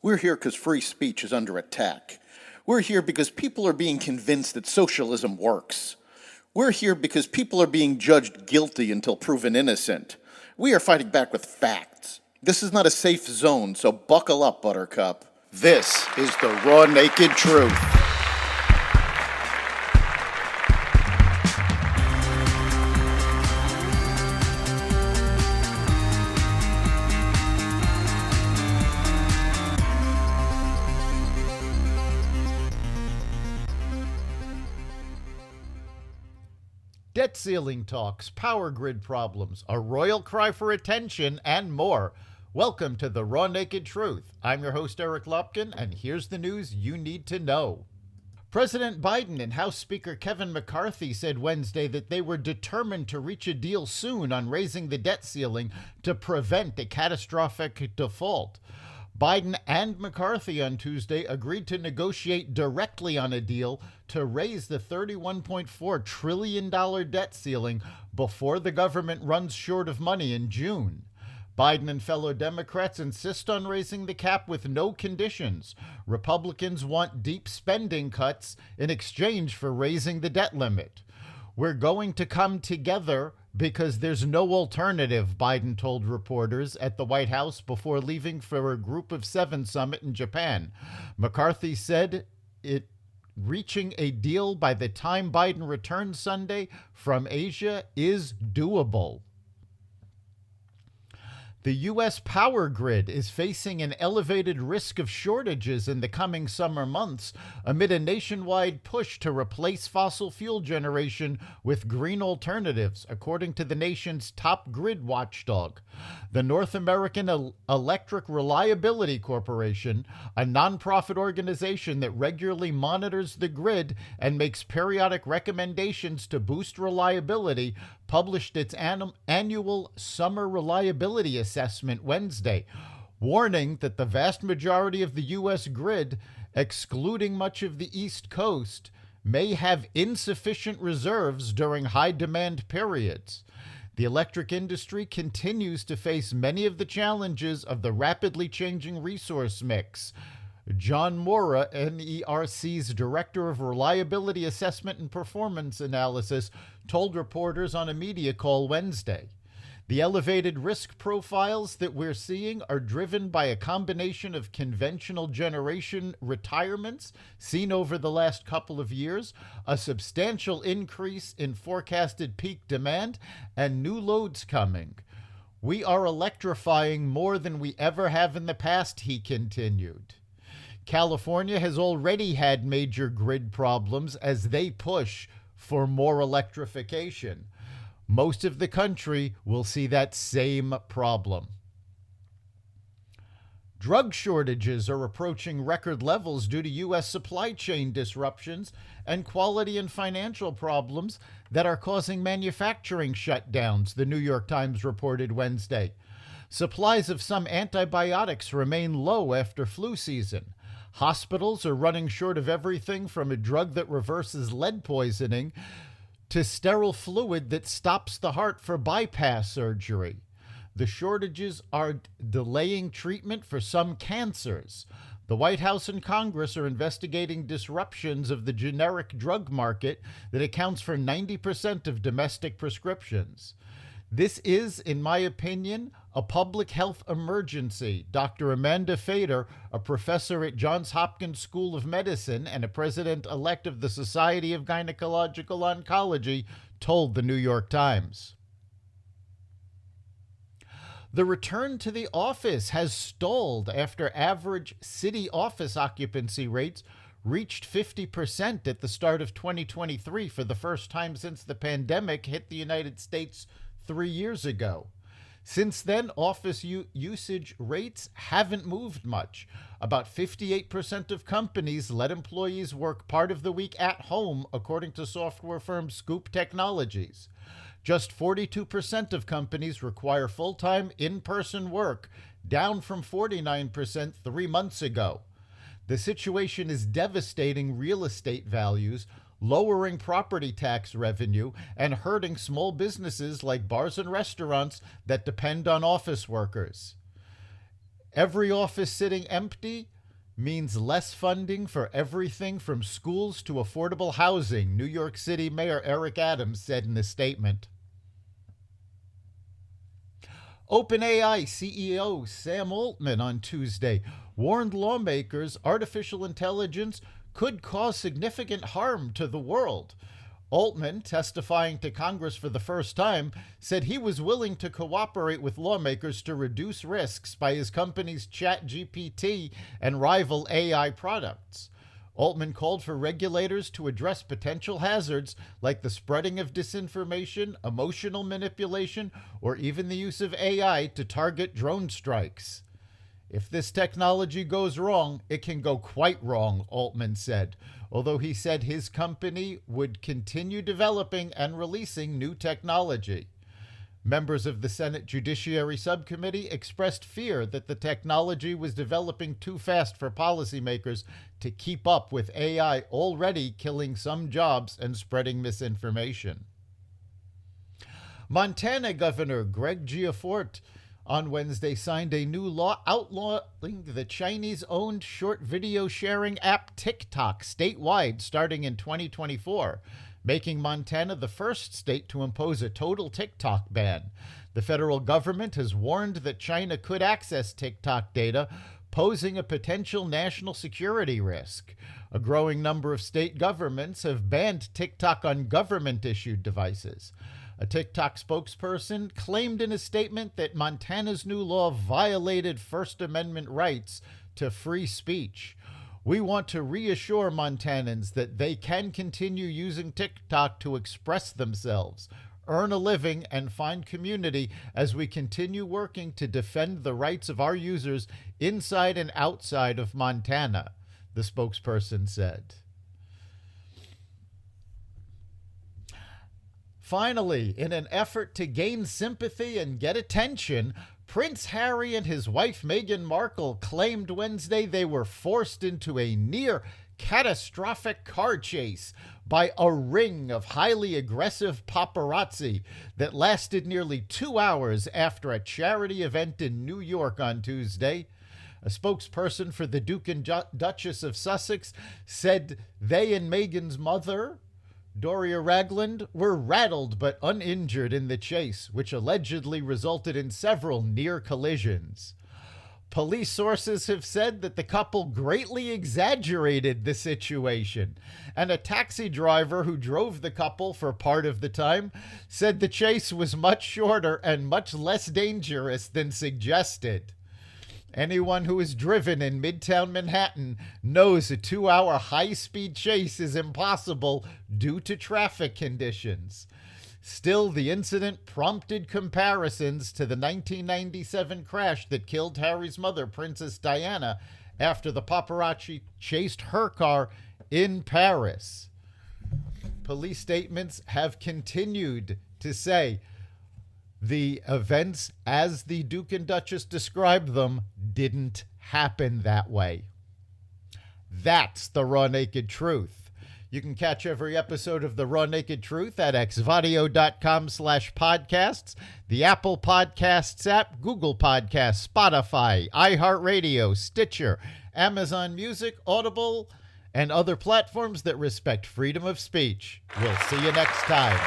We're here because free speech is under attack. We're here because people are being convinced that socialism works. We're here because people are being judged guilty until proven innocent. We are fighting back with facts. This is not a safe zone, so buckle up, Buttercup. This is the raw, naked truth. Debt ceiling talks, power grid problems, a royal cry for attention, and more. Welcome to the Raw Naked Truth. I'm your host, Eric Lopkin, and here's the news you need to know. President Biden and House Speaker Kevin McCarthy said Wednesday that they were determined to reach a deal soon on raising the debt ceiling to prevent a catastrophic default. Biden and McCarthy on Tuesday agreed to negotiate directly on a deal to raise the $31.4 trillion debt ceiling before the government runs short of money in June. Biden and fellow Democrats insist on raising the cap with no conditions. Republicans want deep spending cuts in exchange for raising the debt limit. We're going to come together because there's no alternative, Biden told reporters at the White House before leaving for a Group of Seven summit in Japan. McCarthy said reaching a deal by the time Biden returns Sunday from Asia is doable. The U.S. power grid is facing an elevated risk of shortages in the coming summer months amid a nationwide push to replace fossil fuel generation with green alternatives, according to the nation's top grid watchdog. The North American Electric Reliability Corporation, a nonprofit organization that regularly monitors the grid and makes periodic recommendations to boost reliability, published its annual summer reliability assessment Wednesday, warning that the vast majority of the U.S. grid, excluding much of the East Coast, may have insufficient reserves during high-demand periods. The electric industry continues to face many of the challenges of the rapidly changing resource mix. John Mora, NERC's Director of Reliability Assessment and Performance Analysis, told reporters on a media call Wednesday. The elevated risk profiles that we're seeing are driven by a combination of conventional generation retirements seen over the last couple of years, a substantial increase in forecasted peak demand, and new loads coming. We are electrifying more than we ever have in the past, he continued. California has already had major grid problems as they push for more electrification. Most of the country will see that same problem. Drug shortages are approaching record levels due to U.S. supply chain disruptions and quality and financial problems that are causing manufacturing shutdowns, the New York Times reported Wednesday. Supplies of some antibiotics remain low after flu season. Hospitals are running short of everything from a drug that reverses lead poisoning to sterile fluid that stops the heart for bypass surgery. The shortages are delaying treatment for some cancers. The White House and Congress are investigating disruptions of the generic drug market that accounts for 90% of domestic prescriptions. This is, in my opinion, a public health emergency, Dr. Amanda Fader, a professor at Johns Hopkins School of Medicine and a president-elect of the Society of Gynecological Oncology, told the New York Times. The return to the office has stalled after average city office occupancy rates reached 50% at the start of 2023 for the first time since the pandemic hit the United States 3 years ago. Since then, office usage rates haven't moved much. About 58% of companies let employees work part of the week at home, according to software firm Scoop Technologies. Just 42% of companies require full-time in-person work, down from 49% 3 months ago. The situation is devastating real estate values, lowering property tax revenue, and hurting small businesses like bars and restaurants that depend on office workers. Every office sitting empty means less funding for everything from schools to affordable housing, New York City Mayor Eric Adams said in a statement. OpenAI CEO Sam Altman on Tuesday warned lawmakers artificial intelligence could cause significant harm to the world. Altman, testifying to Congress for the first time, said he was willing to cooperate with lawmakers to reduce risks by his company's ChatGPT and rival AI products. Altman called for regulators to address potential hazards like the spreading of disinformation, emotional manipulation, or even the use of AI to target drone strikes. If this technology goes wrong, it can go quite wrong, Altman said, although he said his company would continue developing and releasing new technology. Members of the Senate Judiciary Subcommittee expressed fear that the technology was developing too fast for policymakers to keep up with AI already killing some jobs and spreading misinformation. Montana Governor Greg Gianforte on Wednesday signed a new law outlawing the Chinese-owned short video sharing app TikTok statewide starting in 2024, making Montana the first state to impose a total TikTok ban. The federal government has warned that China could access TikTok data, posing a potential national security risk. A growing number of state governments have banned TikTok on government-issued devices. A TikTok spokesperson claimed in a statement that Montana's new law violated First Amendment rights to free speech. We want to reassure Montanans that they can continue using TikTok to express themselves, earn a living, and find community as we continue working to defend the rights of our users inside and outside of Montana, the spokesperson said. Finally, in an effort to gain sympathy and get attention, Prince Harry and his wife Meghan Markle claimed Wednesday they were forced into a near catastrophic car chase by a ring of highly aggressive paparazzi that lasted nearly 2 hours after a charity event in New York on Tuesday. A spokesperson for the Duke and Duchess of Sussex said they and Meghan's mother, Doria Ragland, were rattled but uninjured in the chase, which allegedly resulted in several near collisions. Police sources have said that the couple greatly exaggerated the situation, and a taxi driver who drove the couple for part of the time said the chase was much shorter and much less dangerous than suggested. Anyone who has driven in Midtown Manhattan knows a 2-hour high-speed chase is impossible due to traffic conditions. Still, the incident prompted comparisons to the 1997 crash that killed Harry's mother, Princess Diana, after the paparazzi chased her car in Paris. Police statements have continued to say the events, as the Duke and Duchess described them, didn't happen that way. That's the Raw Naked Truth. You can catch every episode of The Raw Naked Truth at xvadio.com/podcasts, the Apple Podcasts app, Google Podcasts, Spotify, iHeartRadio, Stitcher, Amazon Music, Audible, and other platforms that respect freedom of speech. We'll see you next time.